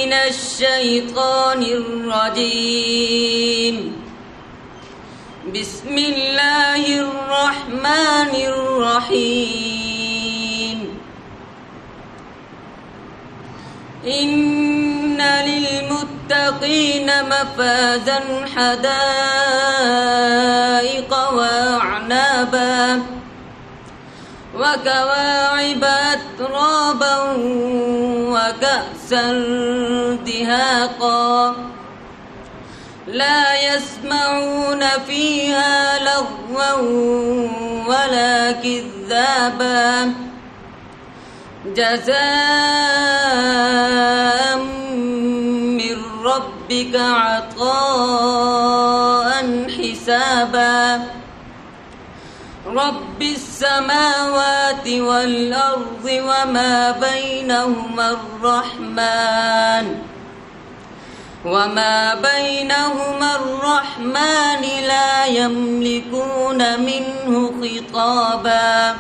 من الشيطان الرجيم. بسم الله الرحمن الرحيم. إن للمتقين مفازا حدائق وأعنابا وكواعب أترابا وكأسا دهاقا لا يسمعون فيها لغوا ولا كذابا جزاء من ربك عطاء حسابا. رب السماوات والأرض وما بينهما الرحمن لا يملكون منه خطابا.